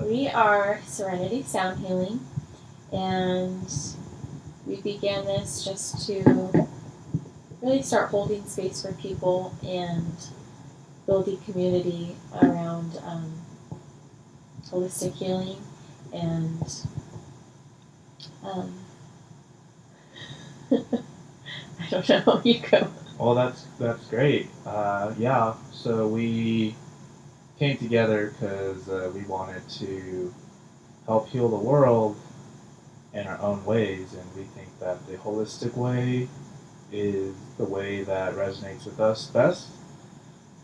We are Serenity Sound Healing, and we began this just to really start holding space for people and building community around holistic healing and um, I don't know. You go. Well, that's great. Yeah, so we came together because we wanted to help heal the world in our own ways, and we think that the holistic way is the way that resonates with us best.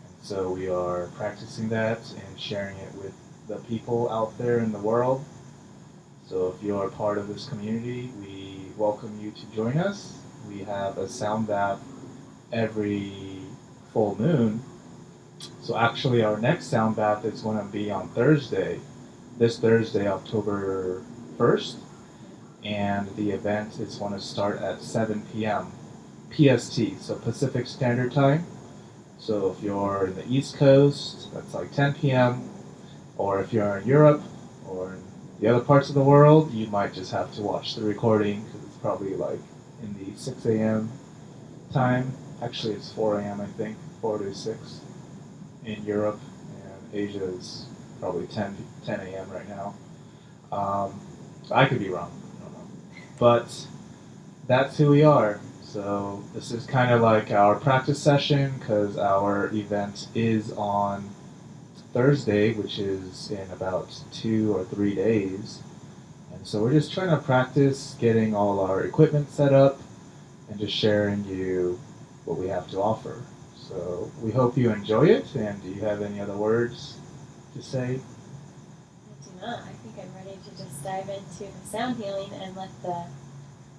And so we are practicing that and sharing it with the people out there in the world. So if you're part of this community, we welcome you to join us. We have a sound bath every full moon. So actually, our next sound bath is going to be on Thursday, this Thursday, October 1st, and the event is going to start at 7 p.m. PST, so Pacific Standard Time. So if you're in the East Coast, that's like 10 p.m., or if you're in Europe or in the other parts of the world, you might just have to watch the recording because it's probably like in the 6 a.m. time. Actually, it's 4 a.m., I think, 4 to 6 in Europe, and Asia is probably 10 a.m. right now. Um, I could be wrong, I don't know. But that's who we are. So this is kind of like our practice session because our event is on Thursday, which is in about 2 or 3 days. And so we're just trying to practice getting all our equipment set up and just sharing you what we have to offer. So we hope you enjoy it. And do you have any other words to say? I do not. I think I'm ready to just dive into the sound healing and let the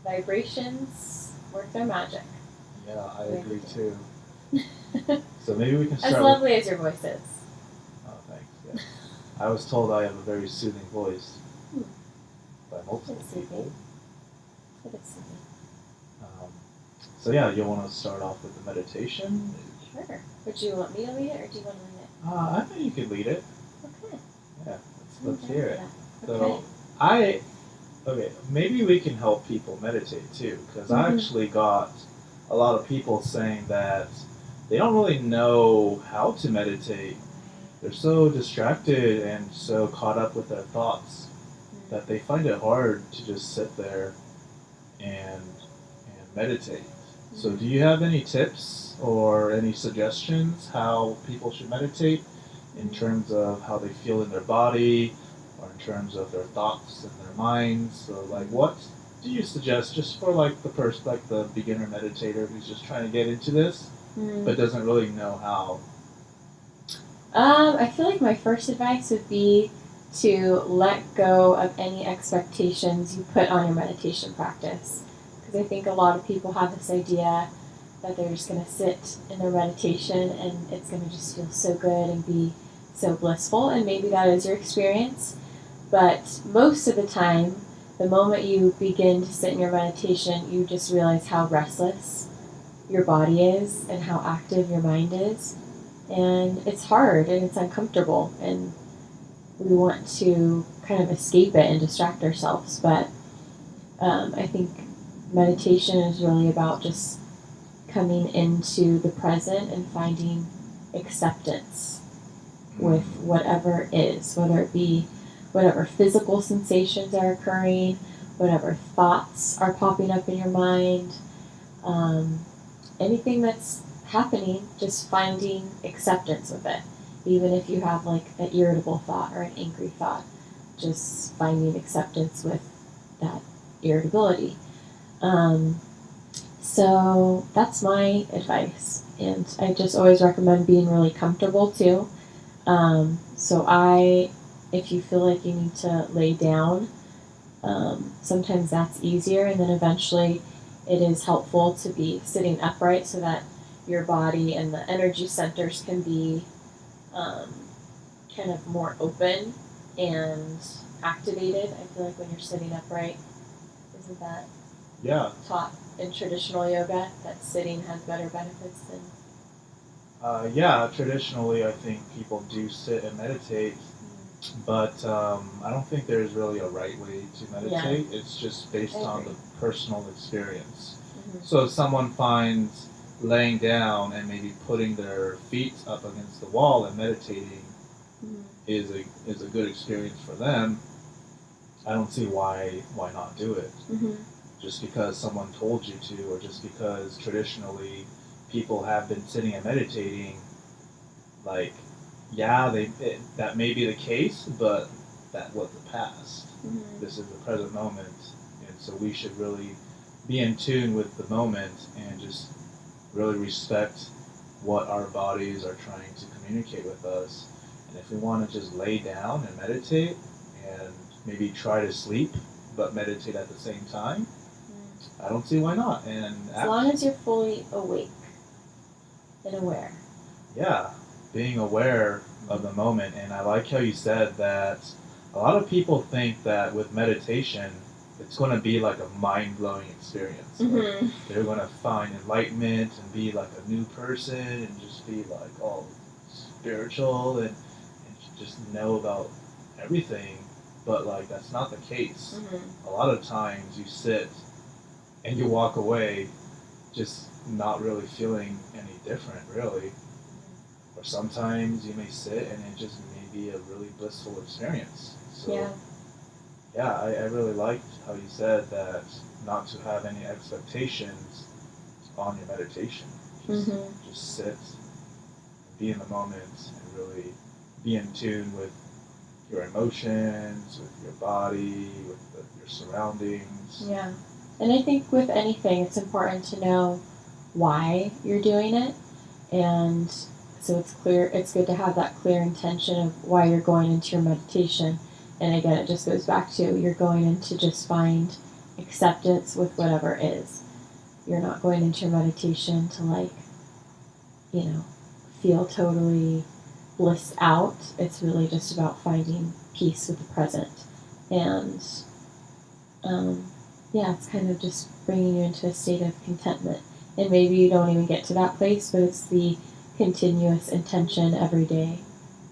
vibrations work their magic. Yeah, I agree too. So maybe we can start. As lovely as your voice is. Oh, thanks. Yeah. I was told I have a very soothing voice by multiple people. It is soothing. So yeah, you want to start off with the meditation? Sure. Would you want me to lead it, or do you want to lead it? I think you could lead it. Okay. Yeah, let's hear it. Okay. So okay, maybe we can help people meditate too, because I actually got a lot of people saying that they don't really know how to meditate. They're so distracted and so caught up with their thoughts that they find it hard to just sit there and meditate. So do you have any tips or any suggestions how people should meditate in terms of how they feel in their body or in terms of their thoughts and their minds? So like what do you suggest just for like the person, like the beginner meditator who's just trying to get into this but doesn't really know how? I feel like my first advice would be to let go of any expectations you put on your meditation practice. Because I think a lot of people have this idea that they're just going to sit in their meditation and it's going to just feel so good and be so blissful. And maybe that is your experience. But most of the time, the moment you begin to sit in your meditation, you just realize how restless your body is and how active your mind is. And it's hard and it's uncomfortable, and we want to kind of escape it and distract ourselves. But I think meditation is really about just coming into the present and finding acceptance with whatever is, whether it be whatever physical sensations are occurring, whatever thoughts are popping up in your mind, anything that's happening, just finding acceptance with it. Even if you have like an irritable thought or an angry thought, just finding acceptance with that irritability. So that's my advice. And I just always recommend being really comfortable too. If you feel like you need to lay down, sometimes that's easier, and then eventually it is helpful to be sitting upright so that your body and the energy centers can be kind of more open and activated. I feel like when you're sitting upright, isn't that taught in traditional yoga that sitting has better benefits than? Yeah, traditionally I think people do sit and meditate But I don't think there's really a right way to meditate. It's just based I on agree. the personal experience. Mm-hmm. So if someone finds laying down and maybe putting their feet up against the wall and meditating Mm-hmm. is a good experience for them, I don't see why not do it. Mm-hmm. Just because someone told you to, or just because traditionally people have been sitting and meditating, like, yeah, that may be the case, but that was the past. Mm-hmm. This is the present moment, and so we should really be in tune with the moment and just really respect what our bodies are trying to communicate with us. And if we want to just lay down and meditate and maybe try to sleep but meditate at the same time, I don't see why not. And as long as you're fully awake and aware. Yeah, being aware of the moment. And I like how you said that a lot of people think that with meditation, it's going to be like a mind blowing experience. Mm-hmm. Like they're going to find enlightenment and be like a new person and just be like all spiritual and just know about everything. But like that's not the case. Mm-hmm. A lot of times you sit and you walk away just not really feeling any different, really. Or sometimes you may sit and it just may be a really blissful experience. So, I really liked how you said that not to have any expectations on your meditation. Just sit, be in the moment, and really be in tune with your emotions, with your body, with your surroundings. Yeah. And I think with anything, it's important to know why you're doing it. And so it's good to have that clear intention of why you're going into your meditation. And again, it just goes back to you're going in to just find acceptance with whatever is. You're not going into your meditation to, like, feel totally blissed out. It's really just about finding peace with the present. And it's kind of just bringing you into a state of contentment. And maybe you don't even get to that place, but it's the continuous intention every day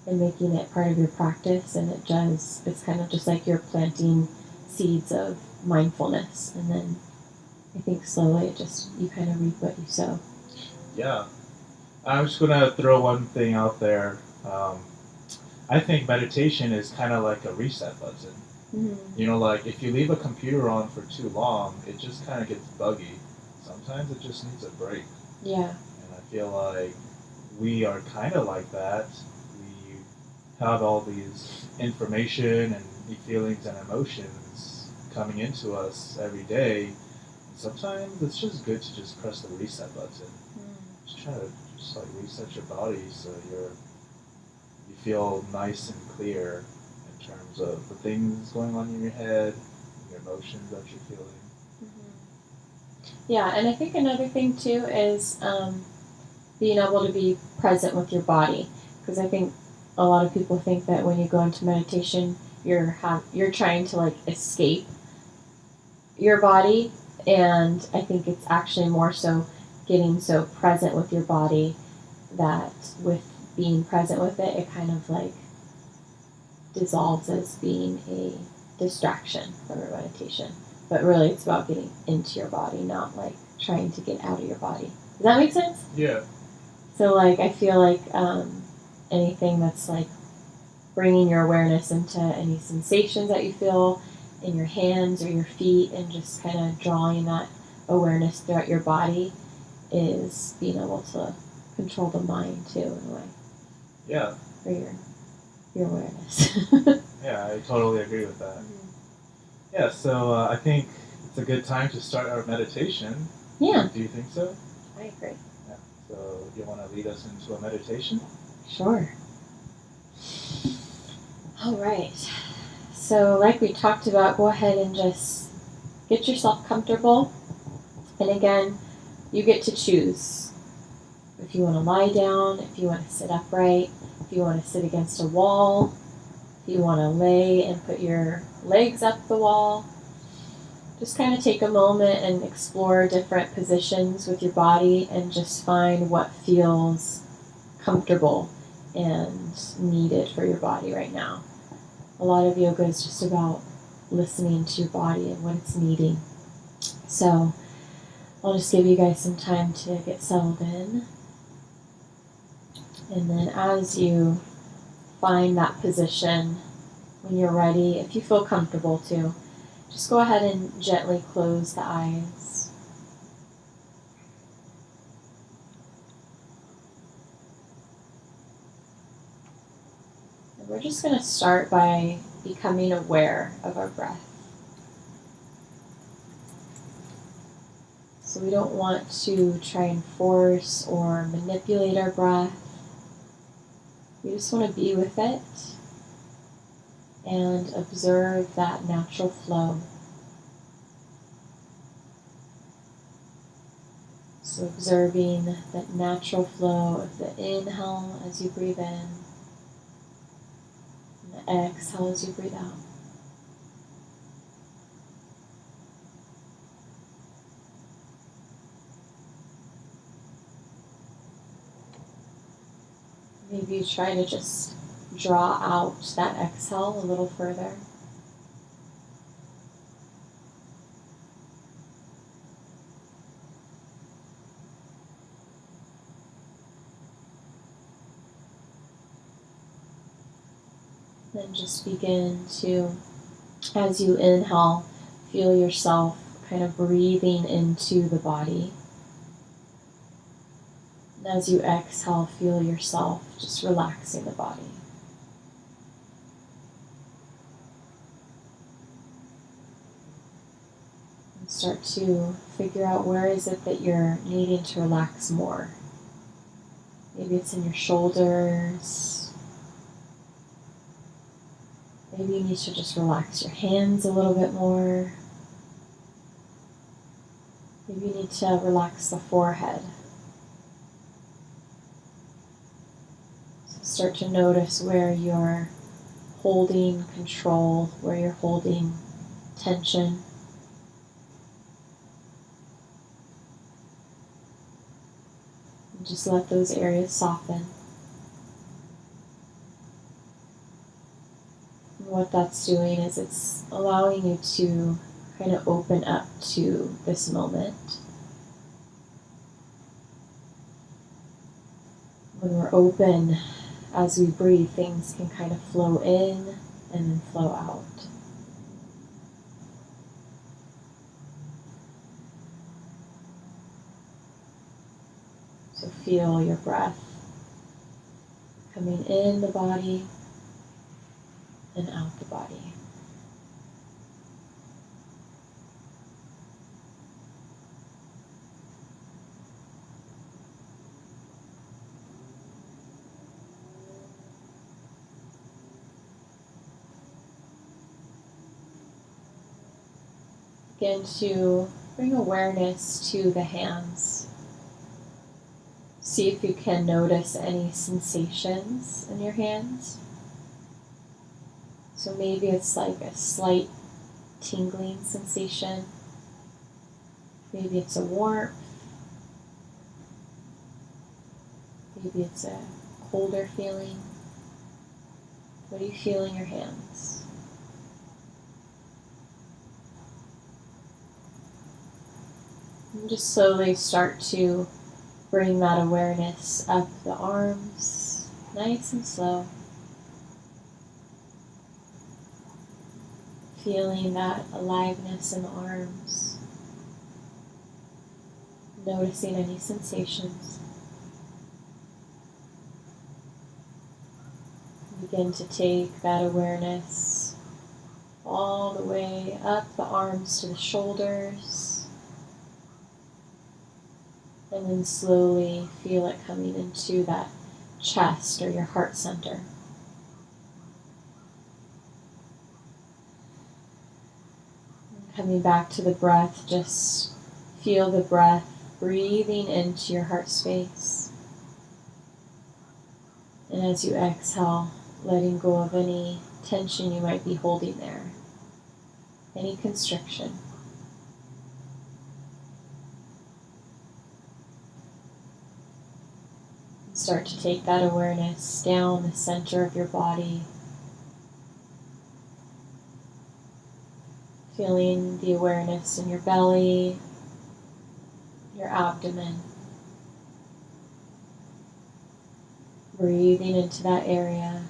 and making it part of your practice. And it's kind of just like you're planting seeds of mindfulness. And then I think slowly you kind of reap what you sow. Yeah. I'm just going to throw one thing out there. I think meditation is kind of like a reset button. Mm-hmm. Like if you leave a computer on for too long, it just kind of gets buggy. Sometimes it just needs a break. Yeah. And I feel like we are kind of like that. We have all these information and feelings and emotions coming into us every day. And sometimes it's just good to just press the reset button. Just try to like reset your body so you feel nice and clear in terms of the things going on in your head, your emotions that you're feeling. Yeah, and I think another thing too is being able to be present with your body, because I think a lot of people think that when you go into meditation, you're trying to, like, escape your body, and I think it's actually more so getting so present with your body that with being present with it, it kind of like dissolves as being a distraction from your meditation. But really, it's about getting into your body, not like trying to get out of your body. Does that make sense? Yeah. So, like, I feel like anything that's like bringing your awareness into any sensations that you feel in your hands or your feet and just kind of drawing that awareness throughout your body is being able to control the mind too, in a way. Yeah. For your awareness. Yeah, I totally agree with that. Yeah, so I think it's a good time to start our meditation. Yeah. Do you think so? I agree. Yeah. So you want to lead us into a meditation? Sure. All right. So like we talked about, go ahead and just get yourself comfortable. And again, you get to choose if you want to lie down, if you want to sit upright, if you want to sit against a wall, if you want to lay and put your legs up the wall. Just kind of take a moment and explore different positions with your body and just find what feels comfortable and needed for your body right now. A lot of yoga is just about listening to your body and what it's needing. So I'll just give you guys some time to get settled in. And then as you find that position, when you're ready, if you feel comfortable to, just go ahead and gently close the eyes. And we're just going to start by becoming aware of our breath. So we don't want to try and force or manipulate our breath. We just want to be with it and observe that natural flow. So observing that natural flow of the inhale as you breathe in, and the exhale as you breathe out. Maybe you try to just draw out that exhale a little further. Then just begin to, as you inhale, feel yourself kind of breathing into the body. And as you exhale, feel yourself just relaxing the body. And start to figure out where is it that you're needing to relax more. Maybe it's in your shoulders. Maybe you need to just relax your hands a little bit more. Maybe you need to relax the forehead. So start to notice where you're holding control, where you're holding tension. And just let those areas soften. And what that's doing is it's allowing you to kind of open up to this moment. When we're open, as we breathe, things can kind of flow in and then flow out. So feel your breath coming in the body and out the body. Begin to bring awareness to the hands. See if you can notice any sensations in your hands. So maybe it's like a slight tingling sensation. Maybe it's a warmth. Maybe it's a colder feeling. What do you feel in your hands? And just slowly start to bring that awareness up the arms, nice and slow. Feeling that aliveness in the arms. Noticing any sensations. Begin to take that awareness all the way up the arms to the shoulders. And then slowly feel it coming into that chest or your heart center. And coming back to the breath, just feel the breath breathing into your heart space. And as you exhale, letting go of any tension you might be holding there, any constriction. Start to take that awareness down the center of your body, Feeling the awareness in your belly, your abdomen. Breathing into that area,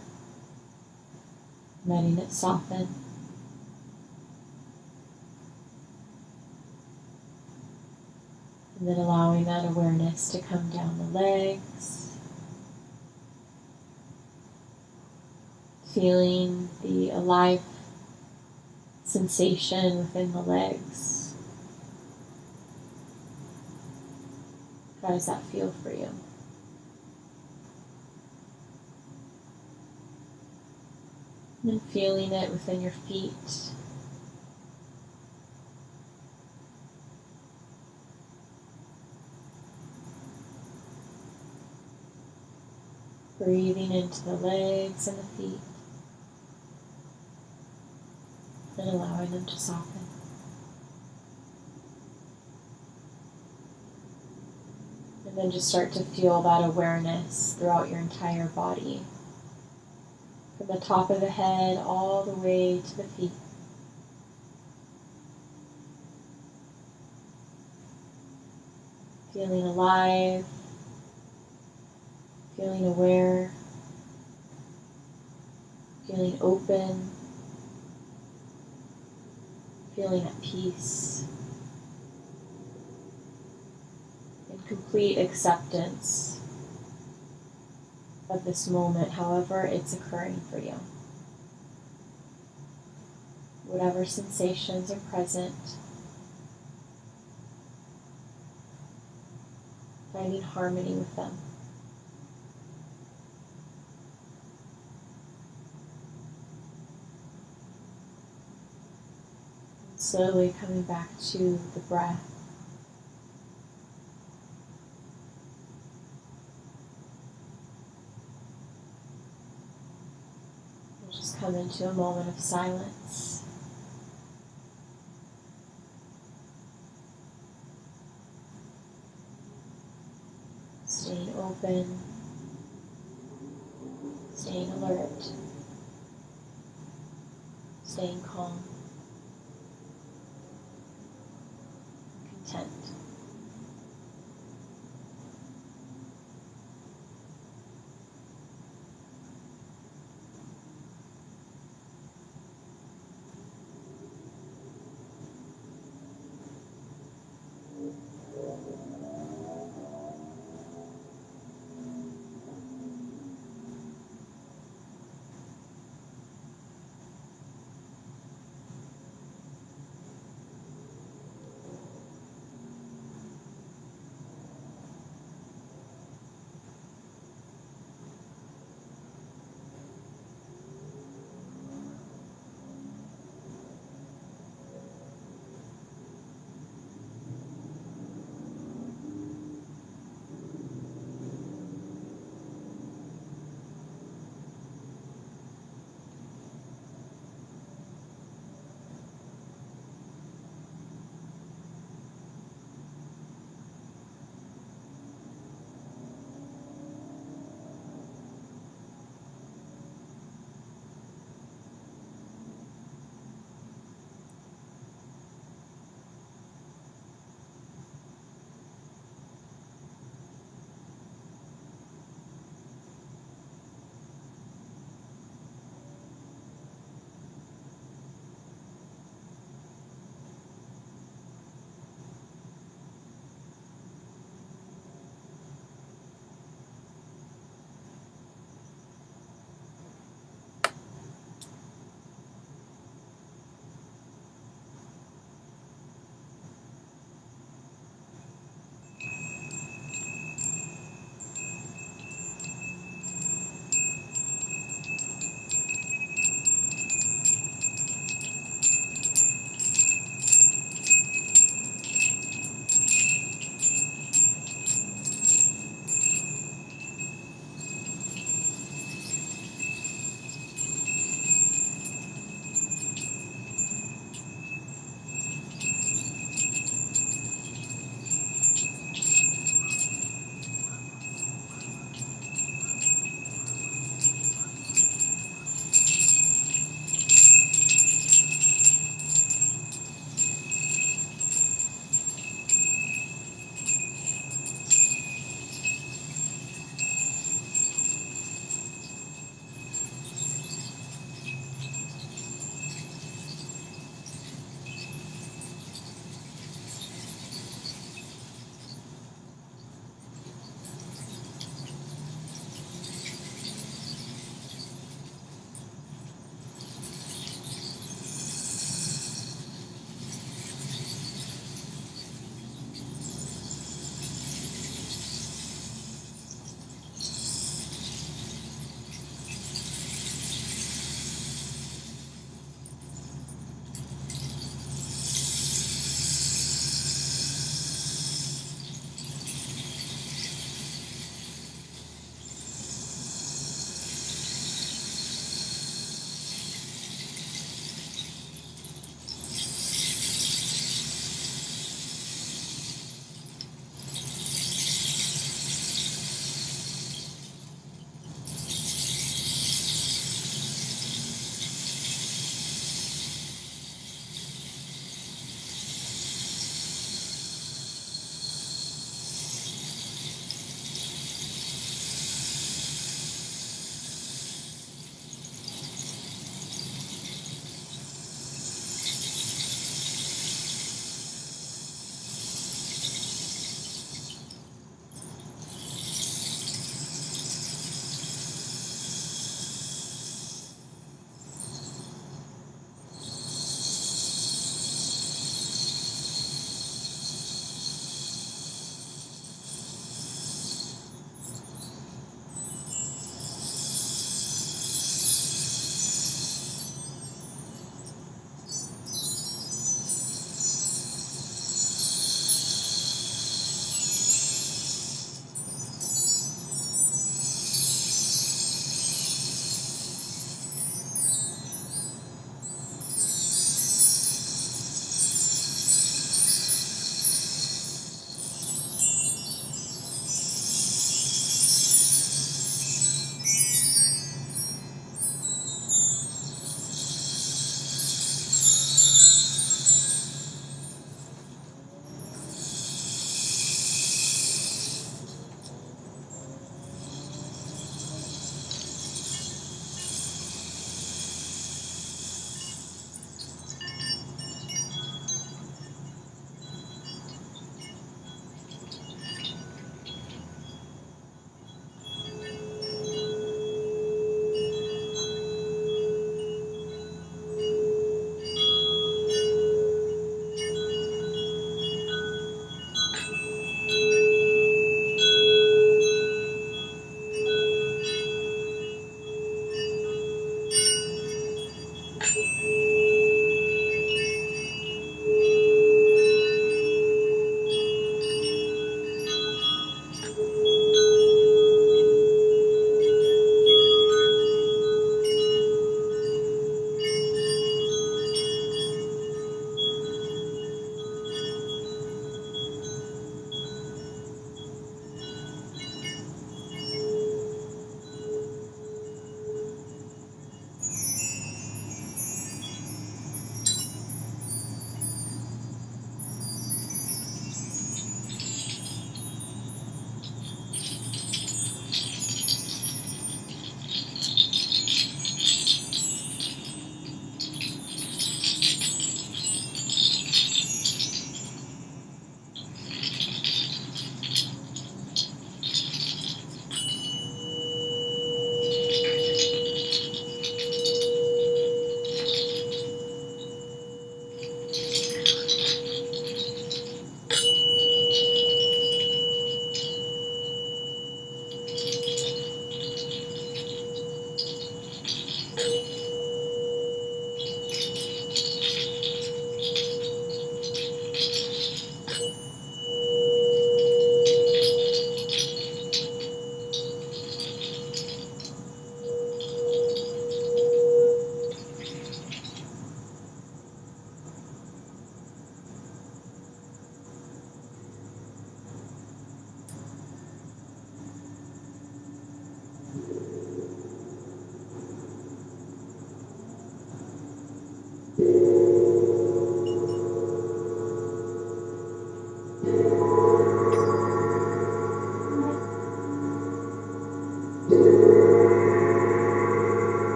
letting it soften. And then allowing that awareness to come down the legs. Feeling the alive sensation within the legs. How does that feel for you? And then feeling it within your feet. Breathing into the legs and the feet. And allowing them to soften. And then just start to feel that awareness throughout your entire body. From the top of the head all the way to the feet. Feeling alive, feeling aware, feeling open, feeling at peace, in complete acceptance of this moment, however it's occurring for you. Whatever sensations are present, finding harmony with them. And slowly coming back to the breath. We'll just come into a moment of silence. Staying open, staying alert, staying calm, content.